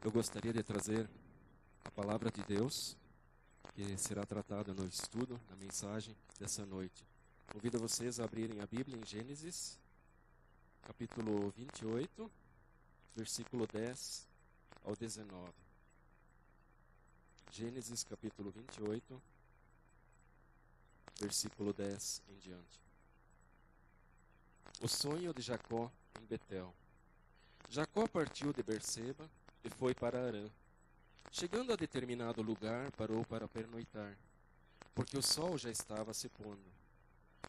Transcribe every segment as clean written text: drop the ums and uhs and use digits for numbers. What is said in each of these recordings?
Eu gostaria de trazer a palavra de Deus, que será tratada no estudo, na mensagem dessa noite. Convido vocês a abrirem a Bíblia em Gênesis, capítulo 28, versículo 10 ao 19. Gênesis, capítulo 28, versículo 10 em diante. O sonho de Jacó em Betel. Jacó partiu de Berseba e foi para Harã. Chegando a determinado lugar, parou para pernoitar, porque o sol já estava se pondo.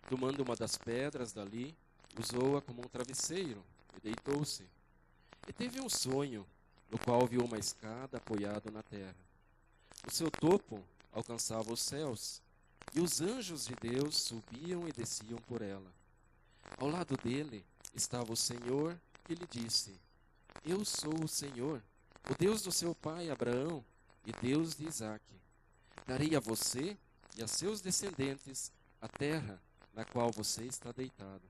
Tomando uma das pedras dali, usou-a como um travesseiro e deitou-se. E teve um sonho, no qual viu uma escada apoiada na terra. O seu topo alcançava os céus, e os anjos de Deus subiam e desciam por ela. Ao lado dele estava o Senhor, que lhe disse: Eu sou o Senhor, o Deus do seu pai Abraão e Deus de Isaque. Darei a você e a seus descendentes a terra na qual você está deitado.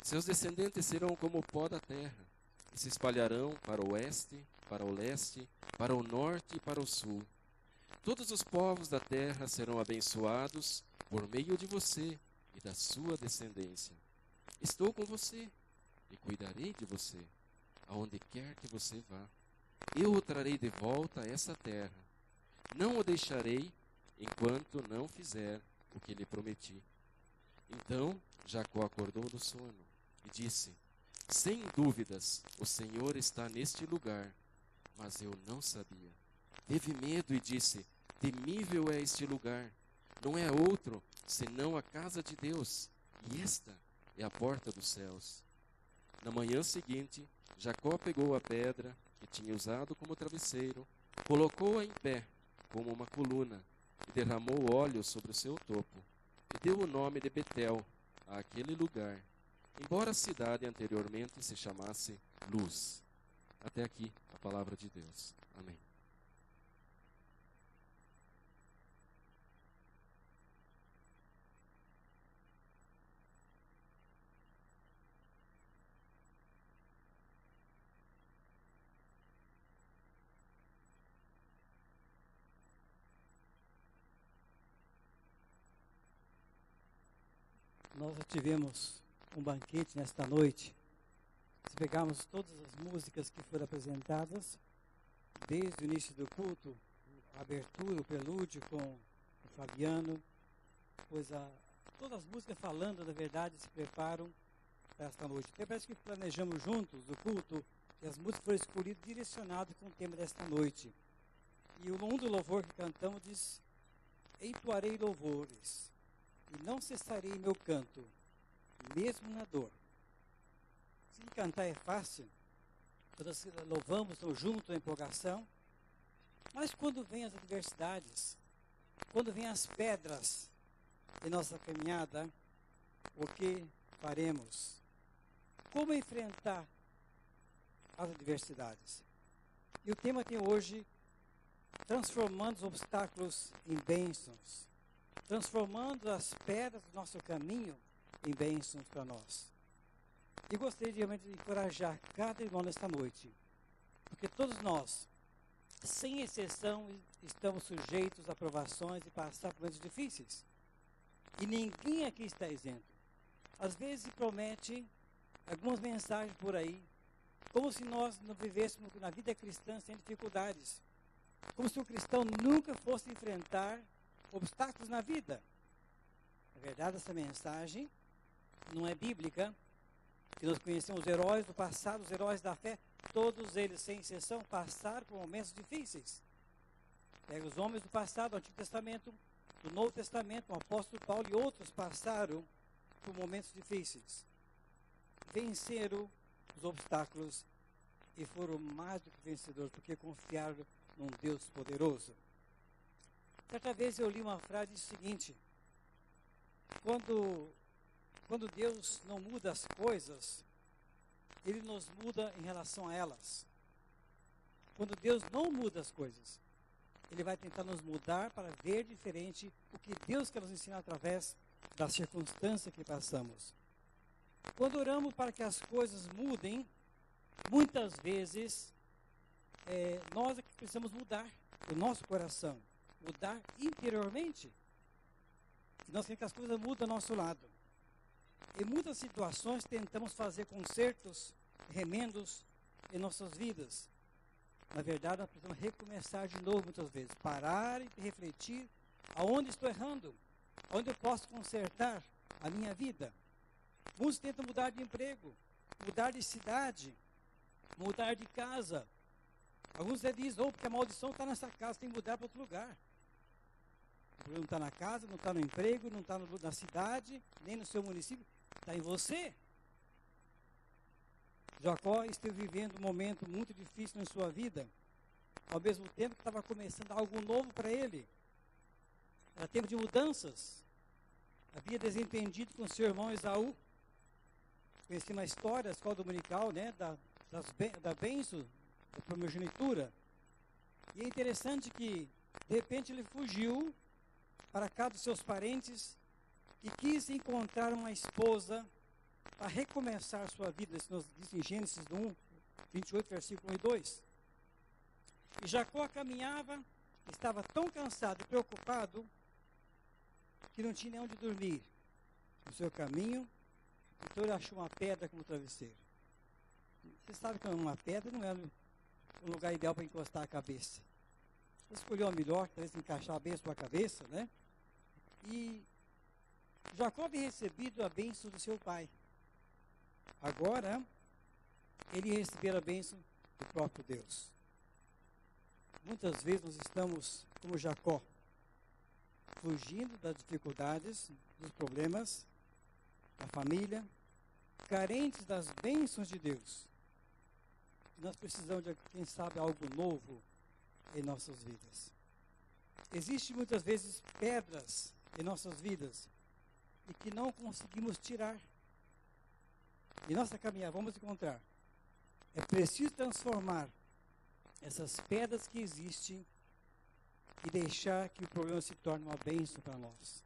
Seus descendentes serão como o pó da terra, e se espalharão para o oeste, para o leste, para o norte e para o sul. Todos os povos da terra serão abençoados por meio de você e da sua descendência. Estou com você e cuidarei de você, aonde quer que você vá. Eu o trarei de volta a essa terra. Não o deixarei enquanto não fizer o que lhe prometi. Então Jacó acordou do sono e disse: Sem dúvidas, o Senhor está neste lugar. Mas eu não sabia. Teve medo e disse: Temível é este lugar. Não é outro senão a casa de Deus, e esta é a porta dos céus. Na manhã seguinte, Jacó pegou a pedra que tinha usado como travesseiro, colocou-a em pé como uma coluna e derramou óleo sobre o seu topo, e deu o nome de Betel àquele lugar, embora a cidade anteriormente se chamasse Luz. Até aqui a palavra de Deus. Amém. Nós tivemos um banquete nesta noite. Se pegarmos todas as músicas que foram apresentadas, desde o início do culto, a abertura, o prelúdio com o Fabiano, pois todas as músicas falando, na verdade, se preparam para esta noite. Até parece que planejamos juntos o culto e as músicas foram escolhidas direcionadas com o tema desta noite. E um do louvor que cantamos diz: Entoarei louvores e não cessarei meu canto, mesmo na dor. Se cantar é fácil, quando nós louvamos, estamos juntos na empolgação, mas quando vem as adversidades, quando vem as pedras em nossa caminhada, o que faremos? Como enfrentar as adversidades? E o tema tem hoje, transformando os obstáculos em bênçãos, transformando as pedras do nosso caminho em bênçãos para nós. E gostaria de realmente encorajar cada irmão nesta noite, porque todos nós, sem exceção, estamos sujeitos a provações e passar por momentos difíceis. E ninguém aqui está isento. Às vezes promete algumas mensagens por aí, como se nós não vivêssemos na vida cristã sem dificuldades, como se o cristão nunca fosse enfrentar obstáculos na vida. Na verdade, essa mensagem não é bíblica, que nós conhecemos os heróis do passado, os heróis da fé, todos eles, sem exceção, passaram por momentos difíceis. Pega os homens do passado, do Antigo Testamento, do Novo Testamento, o apóstolo Paulo e outros passaram por momentos difíceis. Venceram os obstáculos e foram mais do que vencedores, porque confiaram num Deus poderoso. Certa vez eu li uma frase seguinte: quando Deus não muda as coisas, Ele nos muda em relação a elas. Quando Deus não muda as coisas, Ele vai tentar nos mudar para ver diferente o que Deus quer nos ensinar através da circunstância que passamos. Quando oramos para que as coisas mudem, muitas vezes nós é que precisamos mudar o nosso coração, mudar interiormente. Nós queremos que as coisas mudem ao nosso lado. Em muitas situações tentamos fazer consertos, remendos em nossas vidas. Na verdade, nós precisamos recomeçar de novo muitas vezes. Parar e refletir aonde estou errando, aonde eu posso consertar a minha vida. Muitos tentam mudar de emprego, mudar de cidade, mudar de casa. Alguns até dizem, porque a maldição está nessa casa, tem que mudar para outro lugar. O problema não está na casa, não está no emprego, não está na cidade, nem no seu município, está em você. Jacó esteve vivendo um momento muito difícil na sua vida, ao mesmo tempo que estava começando algo novo para ele. Era tempo de mudanças. Havia desentendido com seu irmão Esaú. Conheci uma história, a escola dominical, né, da bênção, da primogenitura. E é interessante que, de repente, ele fugiu para cá dos seus parentes e quis encontrar uma esposa para recomeçar sua vida. Isso nos diz em Gênesis 1, 28, versículo 1 e 2. E Jacó caminhava, estava tão cansado e preocupado que não tinha nem onde dormir no seu caminho. Então ele achou uma pedra como travesseiro. Você sabe que uma pedra não é um lugar ideal para encostar a cabeça. Você escolheu a melhor, talvez encaixar bem a sua cabeça, né? E Jacó havia recebido a bênção do seu pai. Agora, ele ia receber a bênção do próprio Deus. Muitas vezes nós estamos como Jacó, fugindo das dificuldades, dos problemas, da família, carentes das bênçãos de Deus. Nós precisamos de, quem sabe, algo novo em nossas vidas. Existem muitas vezes pedras em nossas vidas e que não conseguimos tirar. Em nossa caminhada, vamos encontrar. É preciso transformar essas pedras que existem e deixar que o problema se torne uma bênção para nós.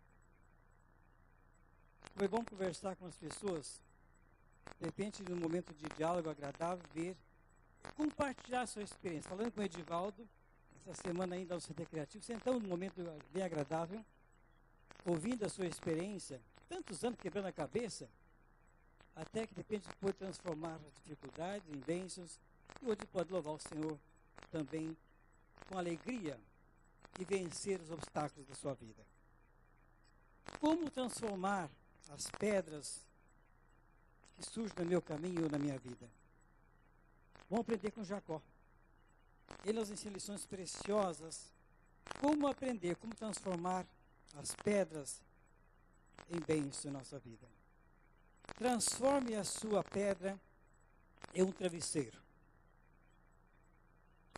Foi bom conversar com as pessoas, de repente, num momento de diálogo agradável, ver, compartilhar a sua experiência. Falando com o Edivaldo, essa semana ainda no Centro Criativo, sentamos num momento bem agradável, ouvindo a sua experiência, tantos anos quebrando a cabeça, até que de repente pode transformar as dificuldades em bênçãos, e hoje pode louvar o Senhor também com alegria e vencer os obstáculos da sua vida. Como transformar as pedras que surgem no meu caminho ou na minha vida? Vamos aprender com Jacó. Ele nos ensina lições preciosas. Como aprender, como transformar as pedras em bênçãos em nossa vida. Transforme a sua pedra em um travesseiro.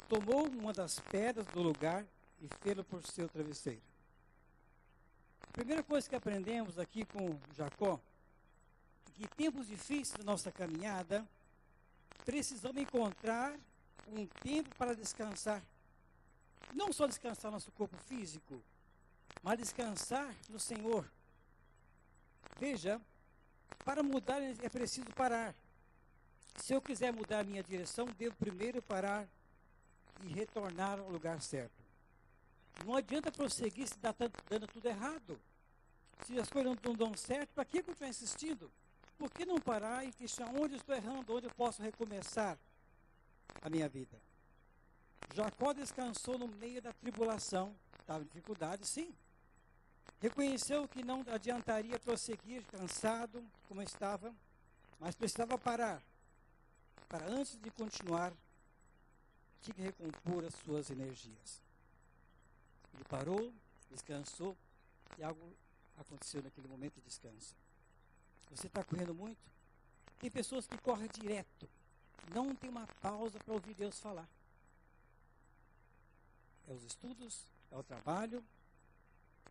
Tomou uma das pedras do lugar e fê-lo por seu travesseiro. A primeira coisa que aprendemos aqui com Jacó é que em tempos difíceis da nossa caminhada, precisamos encontrar um tempo para descansar. Não só descansar nosso corpo físico, mas descansar no Senhor. Veja, para mudar é preciso parar. Se eu quiser mudar a minha direção, devo primeiro parar e retornar ao lugar certo. Não adianta prosseguir se está dando tudo errado. Se as coisas não dão certo, para que continuar insistindo? Por que não parar e questionar onde eu estou errando, onde eu posso recomeçar a minha vida? Jacó descansou no meio da tribulação. Estava em dificuldade, sim. Reconheceu que não adiantaria prosseguir cansado como estava, mas precisava parar. Para antes de continuar, tinha que recompor as suas energias. Ele parou, descansou e algo aconteceu naquele momento de descanso. Você está correndo muito? Tem pessoas que correm direto, não tem uma pausa para ouvir Deus falar. É os estudos, é o trabalho,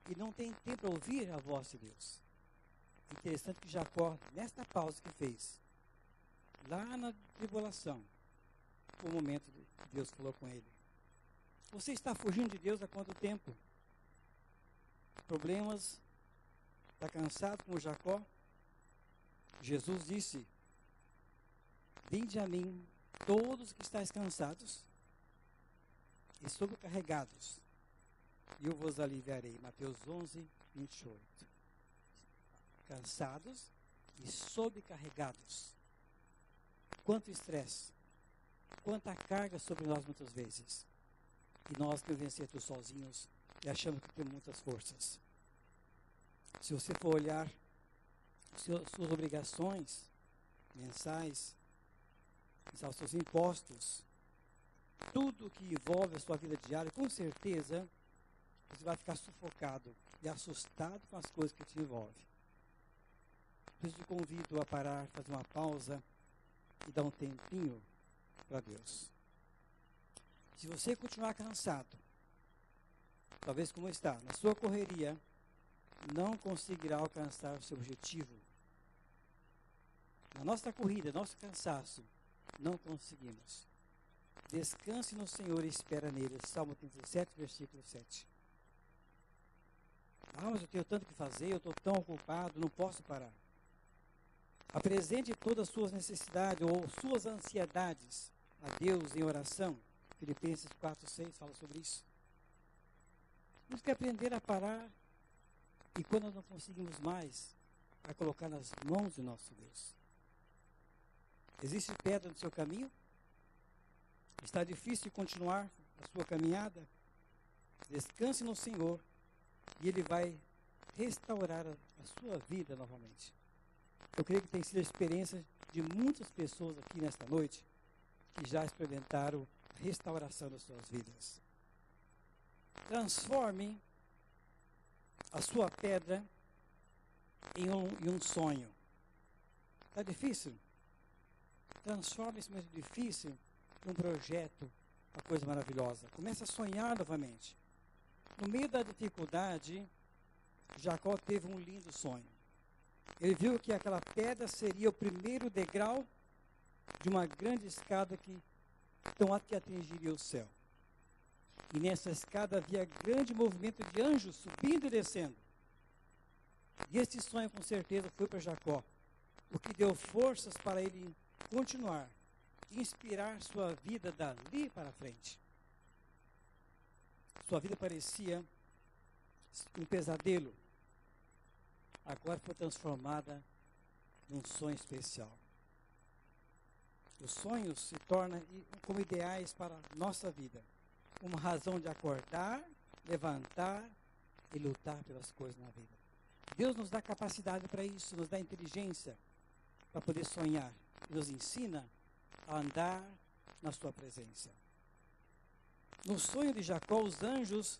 e não tem tempo para ouvir a voz de Deus. Interessante que Jacó, nesta pausa que fez, lá na tribulação, foi o momento que Deus falou com ele. Você está fugindo de Deus há quanto tempo? Problemas? Está cansado como Jacó? Jesus disse: vinde a mim, todos que estáis cansados e sobrecarregados, e eu vos aliviarei. Mateus 11, 28. Cansados e sobrecarregados. Quanto estresse, quanta carga sobre nós muitas vezes. E nós que vencer tudo sozinhos e achamos que temos muitas forças. Se você for olhar suas obrigações mensais, os seus impostos, tudo que envolve a sua vida diária, com certeza você vai ficar sufocado e assustado com as coisas que te envolvem. Por isso te convido a parar, fazer uma pausa e dar um tempinho para Deus. Se você continuar cansado, talvez como está, na sua correria, não conseguirá alcançar o seu objetivo. Na nossa corrida, nosso cansaço, não conseguimos. Descanse no Senhor e espera nele. Salmo 37, versículo 7. Mas eu tenho tanto que fazer, eu estou tão ocupado, não posso parar. Apresente todas as suas necessidades ou suas ansiedades a Deus em oração. Filipenses 4, 6 fala sobre isso. Temos que aprender a parar e quando nós não conseguimos mais, a colocar nas mãos de nosso Deus. Existe pedra no seu caminho? Está difícil continuar a sua caminhada? Descanse no Senhor e Ele vai restaurar a sua vida novamente. Eu creio que tem sido a experiência de muitas pessoas aqui nesta noite que já experimentaram a restauração das suas vidas. Transforme a sua pedra em um sonho. Está difícil? Transforme esse momento difícil em um projeto, uma coisa maravilhosa. Comece a sonhar novamente. No meio da dificuldade, Jacó teve um lindo sonho. Ele viu que aquela pedra seria o primeiro degrau de uma grande escada que atingiria o céu. E nessa escada havia grande movimento de anjos subindo e descendo. E este sonho com certeza foi para Jacó, o que deu forças para ele continuar, inspirar sua vida dali para frente. Sua vida parecia um pesadelo, agora foi transformada num sonho especial. Os sonhos se tornam como ideais para a nossa vida, uma razão de acordar, levantar e lutar pelas coisas na vida. Deus nos dá capacidade para isso, nos dá inteligência para poder sonhar e nos ensina a andar na sua presença. No sonho de Jacó, os anjos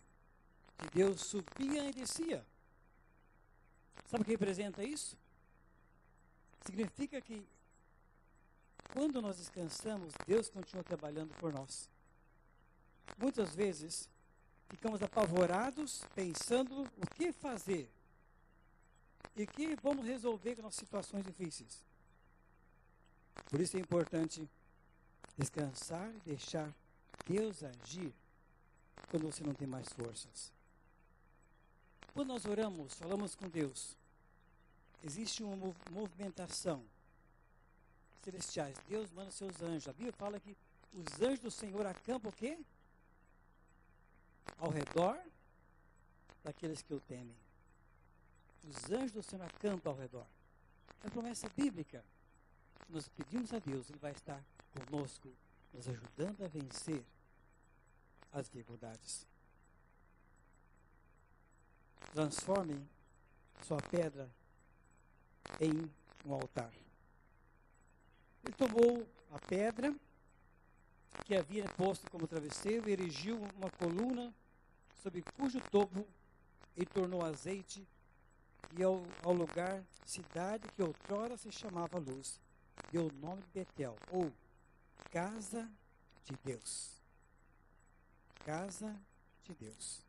de Deus subiam e desciam. Sabe o que representa isso? Significa que quando nós descansamos, Deus continua trabalhando por nós. Muitas vezes, ficamos apavorados, pensando o que fazer e o que vamos resolver com as situações difíceis. Por isso é importante descansar e deixar Deus agir quando você não tem mais forças. Quando nós oramos, falamos com Deus, existe uma movimentação celestiais. Deus manda seus anjos. A Bíblia fala que os anjos do Senhor acampam o quê? Ao redor daqueles que o temem. Os anjos do Senhor acampam ao redor. É uma promessa bíblica. Nós pedimos a Deus, Ele vai estar conosco, nos ajudando a vencer as dificuldades. Transforme sua pedra em um altar. Ele tomou a pedra que havia posto como travesseiro e erigiu uma coluna sobre cujo topo ele tornou azeite e ao lugar cidade que outrora se chamava Luz, deu o nome de Betel, ou Casa de Deus. Casa de Deus.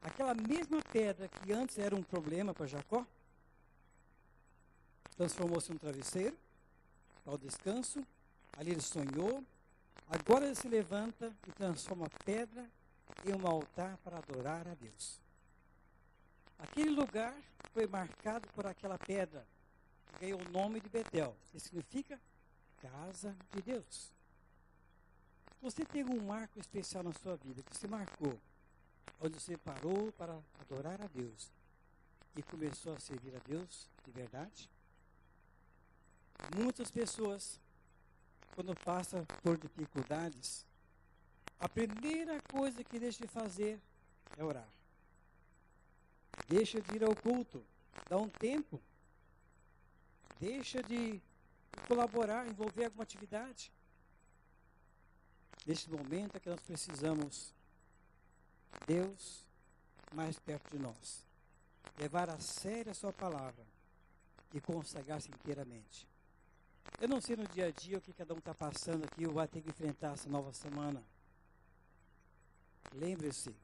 Aquela mesma pedra que antes era um problema para Jacó, transformou-se em um travesseiro, ao descanso, ali ele sonhou, agora ele se levanta e transforma a pedra em um altar para adorar a Deus. Aquele lugar foi marcado por aquela pedra, que ganhou o nome de Betel, que significa Casa de Deus. Você tem um marco especial na sua vida, que você marcou, onde você parou para adorar a Deus e começou a servir a Deus de verdade? Muitas pessoas, quando passam por dificuldades, a primeira coisa que deixa de fazer é orar. Deixa de ir ao culto, dá um tempo, deixa de colaborar, envolver alguma atividade. Neste momento é que nós precisamos Deus mais perto de nós, levar a sério a sua palavra e consagrar-se inteiramente. Eu não sei no dia a dia o que cada um está passando aqui ou vai ter que enfrentar essa nova semana. Lembre-se,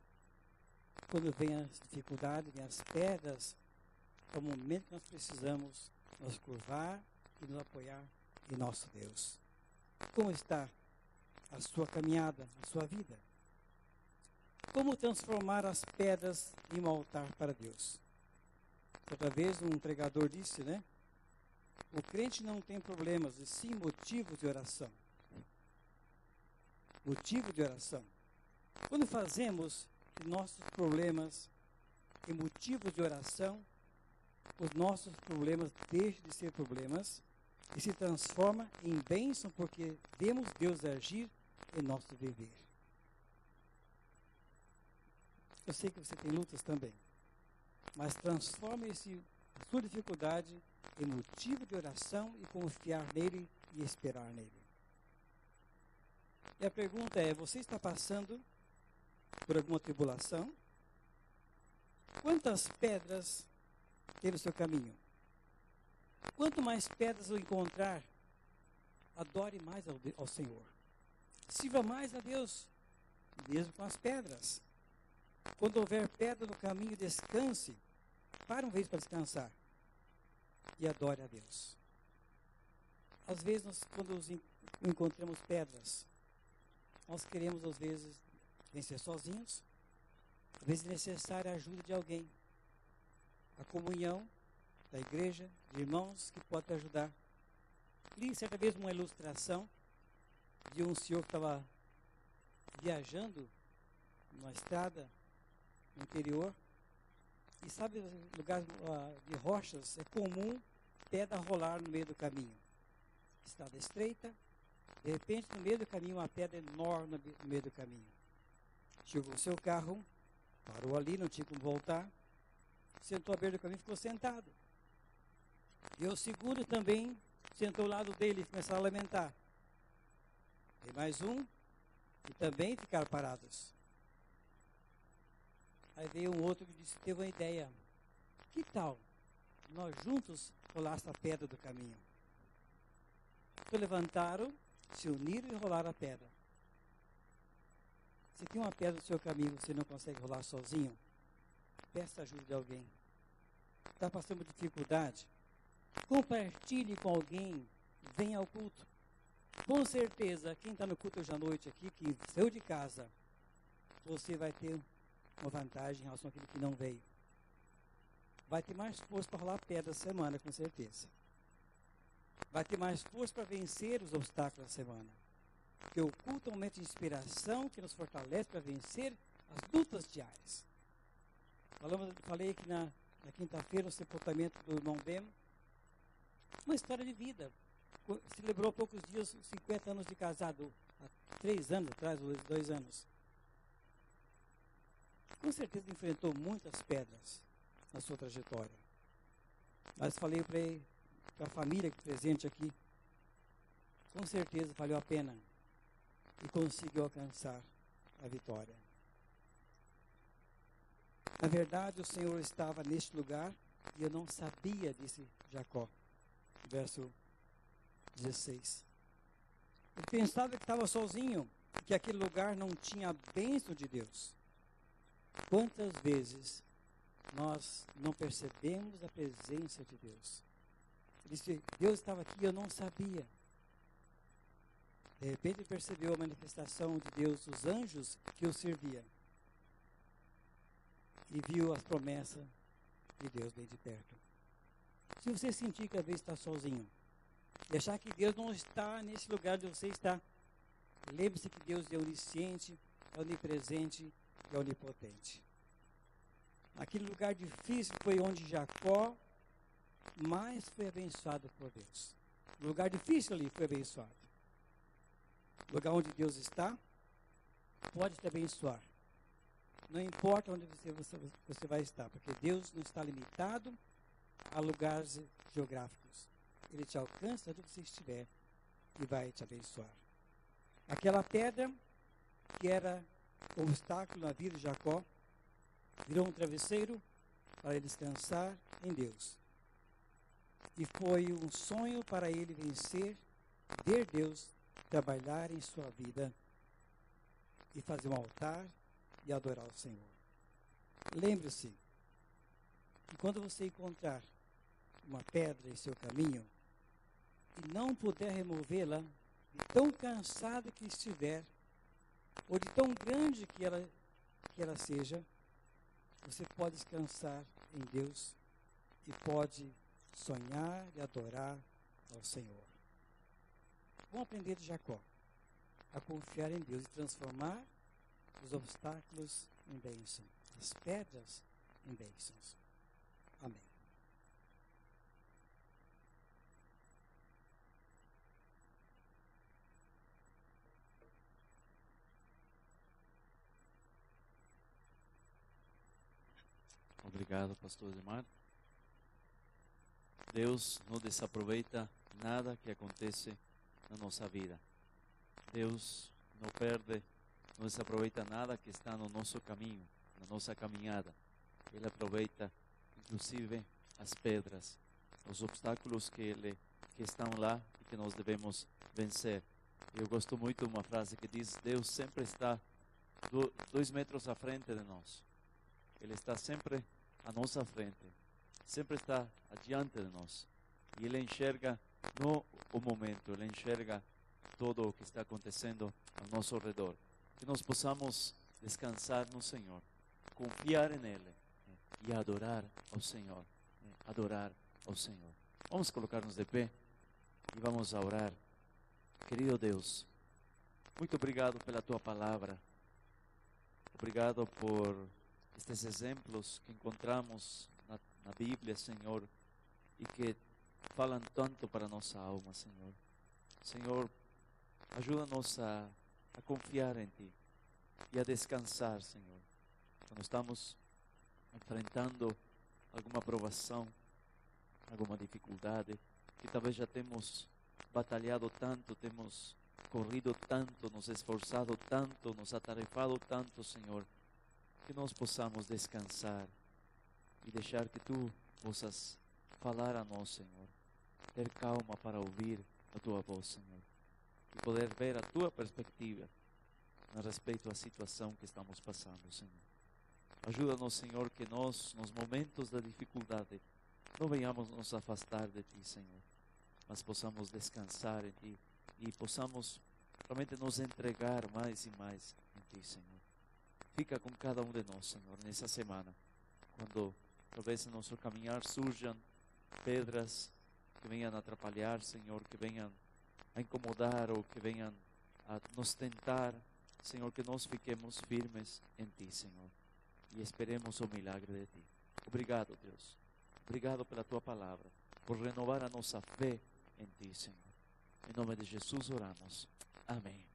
quando vem as dificuldades, vem as pedras, é o momento que nós precisamos nos curvar e nos apoiar em nosso Deus. Como está a sua caminhada, a sua vida? Como transformar as pedras em um altar para Deus? Outra vez um pregador disse, né? O crente não tem problemas, e sim motivos de oração. Motivo de oração. Quando fazemos de nossos problemas e motivos de oração, os nossos problemas deixam de ser problemas e se transformam em bênção porque vemos Deus agir em nosso viver. Eu sei que você tem lutas também, mas transforme a sua dificuldade em motivo de oração e confiar nele e esperar nele. E a pergunta é, você está passando por alguma tribulação? Quantas pedras tem no seu caminho? Quanto mais pedras eu encontrar, adore mais ao Senhor. Sirva mais a Deus, mesmo com as pedras. Quando houver pedra no caminho, descanse. Pare uma vez para descansar. E adore a Deus. Às vezes, quando encontramos pedras, nós queremos, às vezes, vencer sozinhos. Às vezes é necessária a ajuda de alguém. A comunhão da igreja, de irmãos que podem te ajudar. Li certa vez uma ilustração de um senhor que estava viajando numa estrada no interior. E sabe, lugares de rochas, é comum pedra rolar no meio do caminho. Estrada estreita, de repente no meio do caminho uma pedra enorme no meio do caminho. Chegou o seu carro, parou ali, não tinha como voltar, sentou à beira do caminho e ficou sentado. E o segundo também sentou ao lado dele e começaram a lamentar. E mais um, e também ficaram parados. Aí veio um outro que disse, teve uma ideia. Que tal nós juntos rolar essa pedra do caminho? Então levantaram, se uniram e rolaram a pedra. Se tem uma pedra no seu caminho e você não consegue rolar sozinho, peça ajuda de alguém. Está passando dificuldade? Compartilhe com alguém, venha ao culto. Com certeza, quem está no culto hoje à noite aqui, que saiu de casa, você vai ter uma vantagem em relação àquele que não veio. Vai ter mais força para rolar pedra essa semana, com certeza. Vai ter mais força para vencer os obstáculos da semana. Porque o culto é um momento de inspiração que nos fortalece para vencer as lutas diárias. Falei aqui na quinta-feira o sepultamento do irmão Bem. Uma história de vida. Celebrou há poucos dias 50 anos de casado. Há 3 anos atrás, ou 2 anos. Com certeza enfrentou muitas pedras na sua trajetória. Mas falei para a família que presente aqui, com certeza valeu a pena e conseguiu alcançar a vitória. Na verdade, o Senhor estava neste lugar e eu não sabia, disse Jacó. Verso 16. Ele pensava que estava sozinho, que aquele lugar não tinha a bênção de Deus. Quantas vezes nós não percebemos a presença de Deus? Ele disse, Deus estava aqui e eu não sabia. De repente ele percebeu a manifestação de Deus, os anjos que o serviam. E viu as promessas de Deus bem de perto. Se você sentir que às vezes está sozinho, e achar que Deus não está nesse lugar onde você está, Lembre-se que Deus é onisciente, é onipresente e onipotente. Aquele lugar difícil foi onde Jacó mais foi abençoado por Deus. O lugar difícil ali foi abençoado. O lugar onde Deus está, pode te abençoar. Não importa onde você vai estar, porque Deus não está limitado a lugares geográficos. Ele te alcança onde você estiver e vai te abençoar. Aquela pedra que era um obstáculo na vida de Jacó, virou um travesseiro para ele descansar em Deus. E foi um sonho para ele vencer, ver Deus trabalhar em sua vida e fazer um altar e adorar o Senhor. Lembre-se que quando você encontrar uma pedra em seu caminho e não puder removê-la, de tão cansado que estiver, ou de tão grande que ela seja, você pode descansar em Deus e pode sonhar e adorar ao Senhor. Vamos aprender de Jacó a confiar em Deus e transformar os obstáculos em bênção, as pedras em bênçãos. Amém. Obrigado, pastor Edmar. Deus não desaproveita nada que acontece na nossa vida. Deus não perde, não desaproveita nada que está no nosso caminho, na nossa caminhada. Ele aproveita, inclusive, as pedras, os obstáculos que estão lá e que nós devemos vencer. Eu gosto muito de uma frase que diz: Deus sempre está 2 metros à frente de nós. Ele está sempre à nossa frente, sempre está adiante de nós. E Ele enxerga não o momento, Ele enxerga todo o que está acontecendo ao nosso redor. Que nós possamos descansar no Senhor, confiar nele e adorar ao Senhor. Adorar ao Senhor. Vamos colocar-nos de pé e vamos a orar. Querido Deus, muito obrigado pela Tua palavra. Obrigado por estes exemplos que encontramos na Bíblia, Senhor, e que falam tanto para nossa alma, Senhor. Senhor, ajuda-nos a confiar em Ti e a descansar, Senhor. Quando estamos enfrentando alguma provação, alguma dificuldade, que talvez já temos batalhado tanto, temos corrido tanto, nos esforçado tanto, nos atarefado tanto, Senhor, que nós possamos descansar e deixar que Tu possas falar a nós, Senhor. Ter calma para ouvir a Tua voz, Senhor. E poder ver a Tua perspectiva a respeito à situação que estamos passando, Senhor. Ajuda-nos, Senhor, que nós, nos momentos da dificuldade, não venhamos nos afastar de Ti, Senhor, mas possamos descansar em Ti e possamos realmente nos entregar mais e mais em Ti, Senhor. Fica com cada um de nós, Senhor, nessa semana, quando talvez no nosso caminhar surjam pedras que venham a atrapalhar, Senhor, que venham a incomodar ou que venham a nos tentar, Senhor, que nós fiquemos firmes em Ti, Senhor, e esperemos o milagre de Ti. Obrigado, Deus. Obrigado pela Tua palavra, por renovar a nossa fé em Ti, Senhor. Em nome de Jesus oramos. Amém.